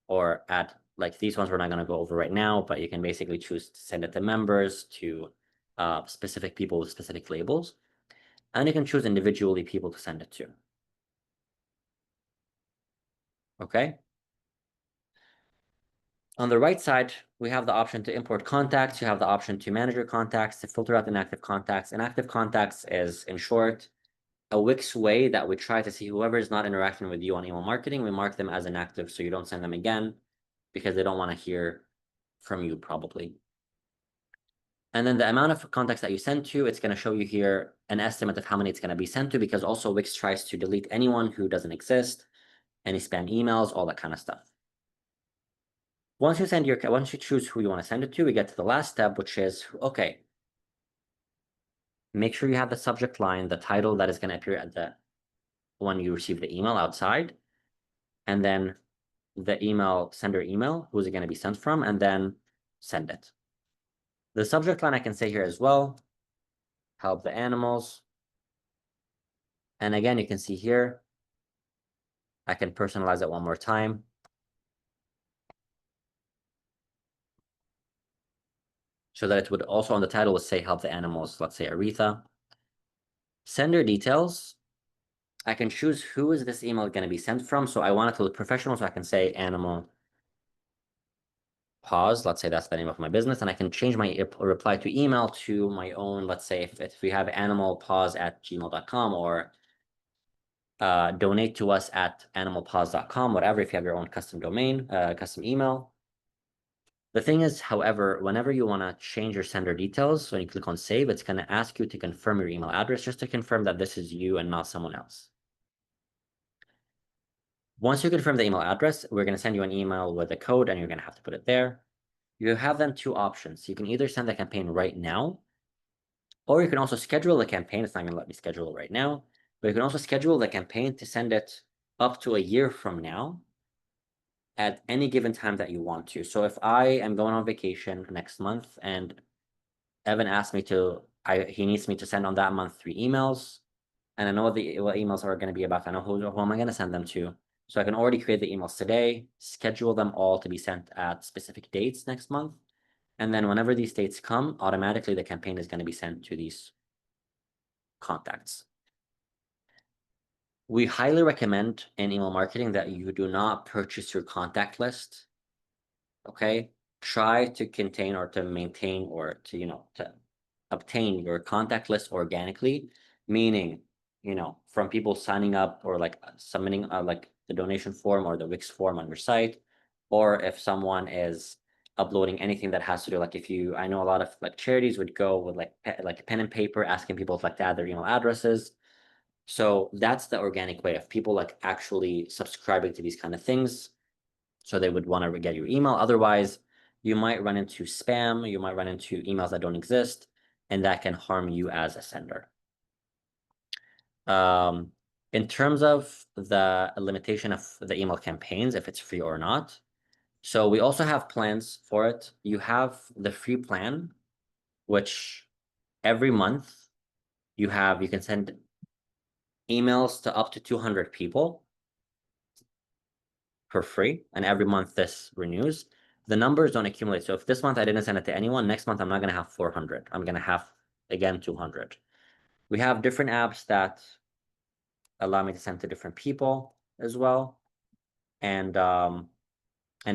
Speaker 2: or add, like these ones we're not going to go over right now, but you can basically choose to send it to members, to specific people with specific labels. And you can choose individually people to send it to. Okay. On the right side, we have the option to import contacts. You have the option to manage your contacts, to filter out inactive contacts. Inactive contacts is, in short, a Wix way that we try to see whoever is not interacting with you on email marketing, we mark them as inactive so you don't send them again because they don't want to hear from you probably. And then the amount of contacts that you send to, it's going to show you here an estimate of how many it's going to be sent to, because also Wix tries to delete anyone who doesn't exist, any spam emails, all that kind of stuff. Once you choose who you want to send it to, we get to the last step, which is, okay, make sure you have the subject line, the title that is going to appear at the when you receive the email outside, and then the sender email, who's it going to be sent from, and then send it. The subject line I can say here as well, help the animals. And again, you can see here, I can personalize it one more time. So that it would also on the title would say help the animals, let's say Aretha. Sender details, I can choose who is this email going to be sent from. So I want it to look professional, so I can say animal pause. Let's say that's the name of my business. And I can change my reply to email to my own, let's say if we have animalpause@gmail.com or donate to us at animalpause.com, whatever, if you have your own custom domain, custom email. The thing is, however, whenever you want to change your sender details, when you click on save, it's going to ask you to confirm your email address just to confirm that this is you and not someone else. Once you confirm the email address, we're going to send you an email with a code and you're going to have to put it there. You have then 2 options. You can either send the campaign right now, or you can also schedule the campaign. It's not going to let me schedule it right now, but you can also schedule the campaign to send it up to a year from now at any given time that you want to. So if I am going on vacation next month and Evan asked me he needs me to send on that month 3 emails, and I know what emails are going to be about. I know who am I going to send them to. So I can already create the emails today, schedule them all to be sent at specific dates next month. And then whenever these dates come, automatically the campaign is going to be sent to these contacts. We highly recommend in email marketing that you do not purchase your contact list. Okay. Try to contain or to maintain or to obtain your contact list organically, meaning, from people signing up or like submitting like the donation form or the Wix form on your site, or if someone is uploading anything that has to do, like I know a lot of like charities would go with like pen and paper asking people to add their email addresses. So that's the organic way of people like actually subscribing to these kind of things. So they would want to get your email. Otherwise, you might run into spam, you might run into emails that don't exist, and that can harm you as a sender. In terms of the limitation of the email campaigns, if it's free or not. So we also have plans for it. You have the free plan, which every month you can send emails to up to 200 people for free. And every month this renews. The numbers don't accumulate. So if this month I didn't send it to anyone, next month I'm not going to have 400. I'm going to have, again, 200. We have different apps that allow me to send to different people as well. And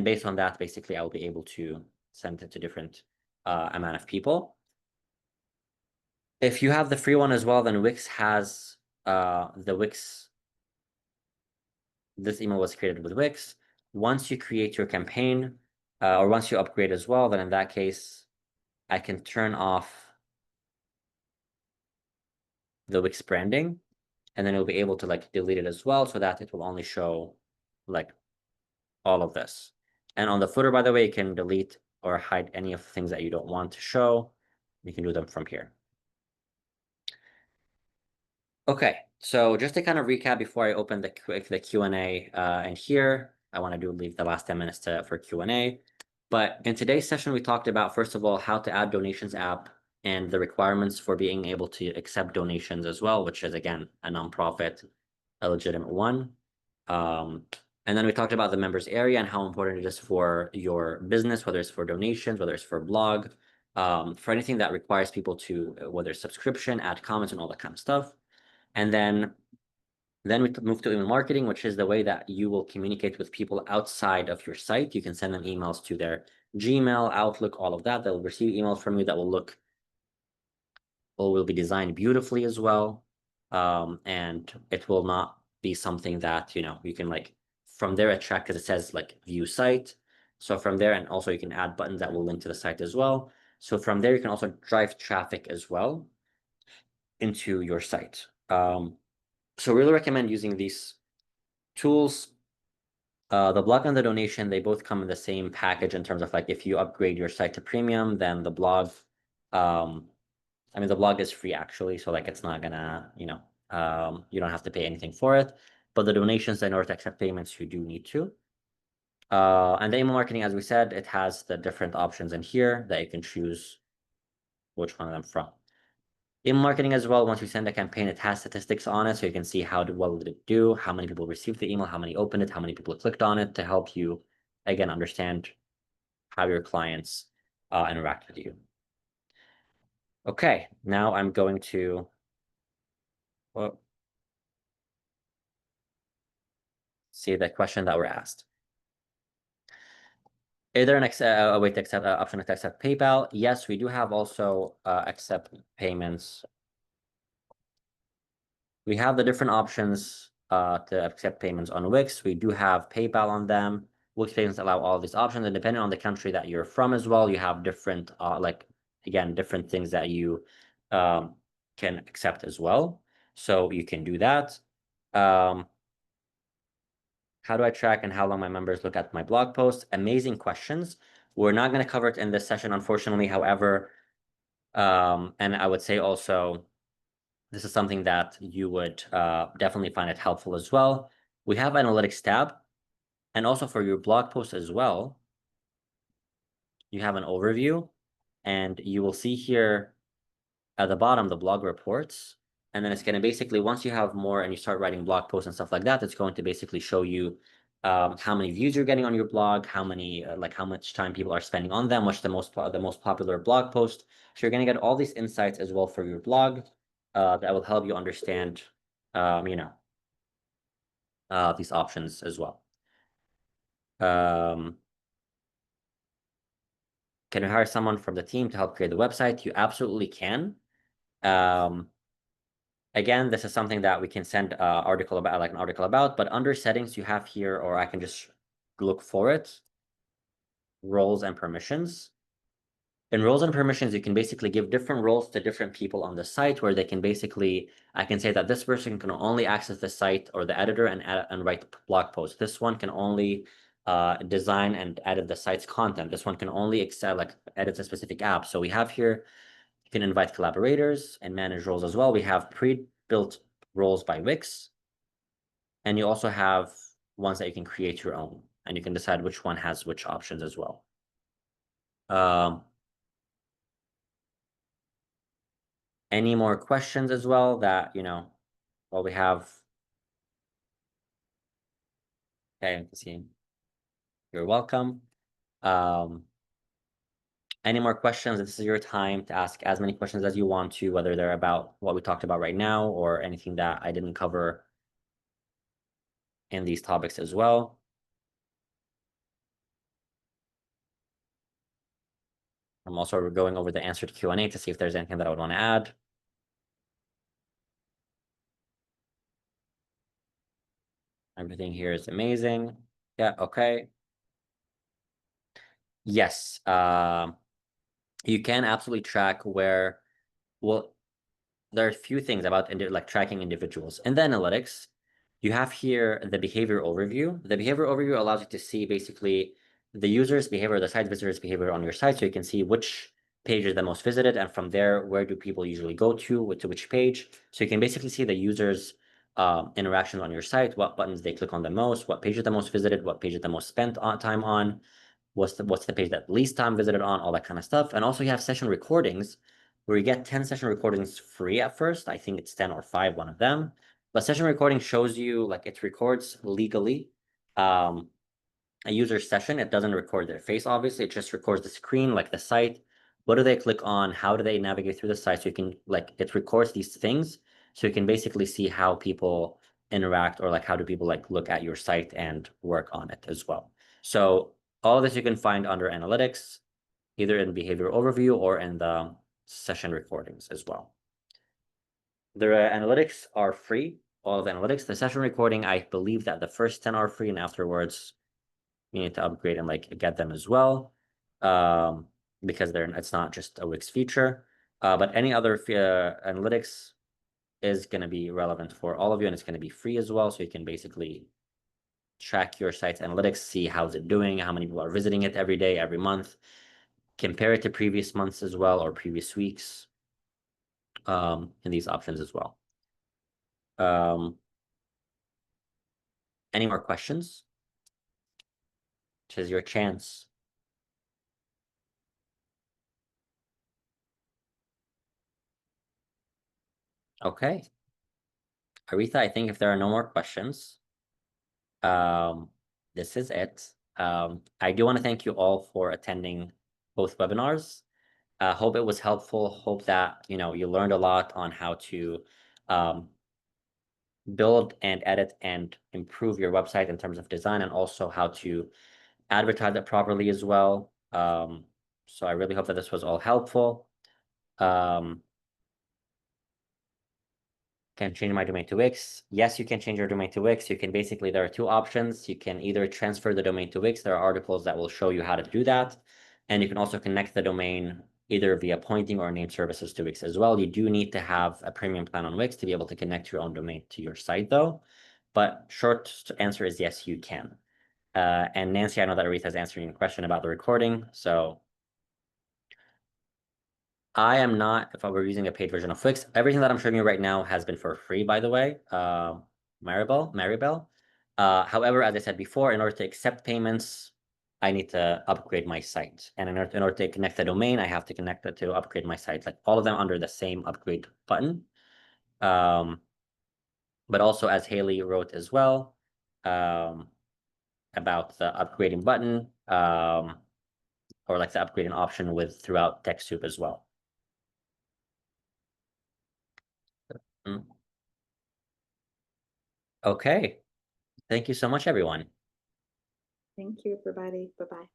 Speaker 2: based on that, basically, I'll be able to send it to different amount of people. If you have the free one as well, then Wix has the Wix. This email was created with Wix. Once you create your campaign, or once you upgrade as well, then in that case, I can turn off the Wix branding, and then you'll be able to like delete it as well, so that it will only show like all of this. And on the footer, by the way, you can delete or hide any of the things that you don't want to show. You can do them from here. Okay, so just to kind of recap before I open the Q&A, and here I want to leave the last 10 minutes for Q&A. But in today's session, we talked about, first of all, how to add donations app and the requirements for being able to accept donations as well, which is, again, a nonprofit, a legitimate one. And then we talked about the members area and how important it is for your business, whether it's for donations, whether it's for blog, for anything that requires people to, whether it's subscription, add comments, and all that kind of stuff. And then we move to email marketing, which is the way that you will communicate with people outside of your site. You can send them emails to their Gmail, Outlook, all of that. They'll receive emails from you that will look, or will be designed beautifully as well. And it will not be something that, you can like from there attract, because it says like view site. So from there, and also you can add buttons that will link to the site as well. So from there, you can also drive traffic as well into your site. So really recommend using these tools. The blog and the donation, they both come in the same package in terms of like if you upgrade your site to premium, then the blog, the blog is free actually, so like it's not gonna, you don't have to pay anything for it. But the donations, in order to accept payments, you do need to. And the email marketing, as we said, it has the different options in here that you can choose which one of them from. Email marketing as well, once you send a campaign, it has statistics on it, so you can see well did it do, how many people received the email, how many opened it, how many people clicked on it, to help you, again, understand how your clients interact with you. Okay, now I'm going to see the question that were asked. Is there a way to accept option to accept PayPal? Yes, we do have also accept payments. We have the different options to accept payments on Wix. We do have PayPal on them. Wix payments allow all these options, and depending on the country that you're from as well, you have different, different things that you can accept as well. So you can do that. How do I track and how long my members look at my blog posts? Amazing questions. We're not going to cover it in this session, unfortunately. However, and I would say also, this is something that you would definitely find it helpful as well. We have analytics tab, and also for your blog post as well, you have an overview, and you will see here at the bottom the blog reports. And then it's going to basically, once you have more and you start writing blog posts and stuff like that, it's going to basically show you how many views you're getting on your blog, how many how much time people are spending on them, what's the most popular blog post. So you're going to get all these insights as well for your blog that will help you understand these options as well. Can you hire someone from the team to help create the website? You absolutely can. Again, this is something that we can send an article about, but under settings you have here, or I can just look for it, roles and permissions. In roles and permissions, you can basically give different roles to different people on the site, where they can basically, I can say that this person can only access the site or the editor and write blog posts. This one can only design and edit the site's content. This one can only edit a specific app. So we have here, you can invite collaborators and manage roles as well. We have pre-built roles by Wix. And you also have ones that you can create your own, and you can decide which one has which options as well. Any more questions as well that, well, we have. Okay, I can see. You're welcome. Any more questions? This is your time to ask as many questions as you want to, whether they're about what we talked about right now or anything that I didn't cover in these topics as well. I'm also going over the answer to Q&A to see if there's anything that I would want to add. Everything here is amazing. Yeah, okay. Yes, you can absolutely track where, well, there are a few things about like tracking individuals. In the analytics, you have here the behavior overview. The behavior overview allows you to see basically the user's behavior, the site visitor's behavior on your site, so you can see which page is the most visited, and from there, where do people usually go to which page. So you can basically see the user's interactions on your site, what buttons they click on the most, what page is the most visited, what page is the most spent on time on, what's the page that least time visited on, all that kind of stuff. And also you have session recordings where you get 10 session recordings free at first. I think it's 10 or 5, one of them. But session recording shows you, like, it records legally a user's session. It doesn't record their face, obviously. It just records the screen, like the site. What do they click on? How do they navigate through the site? So you can, like, it records these things. So you can basically see how people interact, or like how do people like look at your site and work on it as well. So all of this you can find under analytics, either in behavior overview or in the session recordings as well. The analytics are free, all of the analytics. The session recording, I believe that the first 10 are free, and afterwards you need to upgrade and like get them as well, because it's not just a Wix feature. But any other analytics is going to be relevant for all of you, and it's going to be free as well. So you can basically track your site's analytics, see how's it doing, how many people are visiting it every day, every month, compare it to previous months as well, or previous weeks, in these options as well. Any more questions? Which is your chance. Okay. Aretha, I think if there are no more questions, um, this is it. I do want to thank you all for attending both webinars. Hope it was helpful. Hope that, you learned a lot on how to build and edit and improve your website in terms of design, and also how to advertise it properly as well. So I really hope that this was all helpful. Can change my domain to Wix. Yes, you can change your domain to Wix. You can basically, there are two options. You can either transfer the domain to Wix. There are articles that will show you how to do that. And you can also connect the domain either via pointing or name services to Wix as well. You do need to have a premium plan on Wix to be able to connect your own domain to your site though. But short answer is yes, you can. And Nancy, I know that Aretha is answering your question about the recording. So I am not, if I were using a paid version of Wix, everything that I'm showing you right now has been for free, by the way, Maribel. However, as I said before, in order to accept payments, I need to upgrade my site. And in order to connect the domain, I have to connect it to upgrade my site, like all of them under the same upgrade button. But also, as Haley wrote as well, about the upgrading button, or like the upgrading option with throughout TechSoup as well. Mm. Okay. Thank you so much, everyone.
Speaker 1: Thank you, everybody. Bye bye.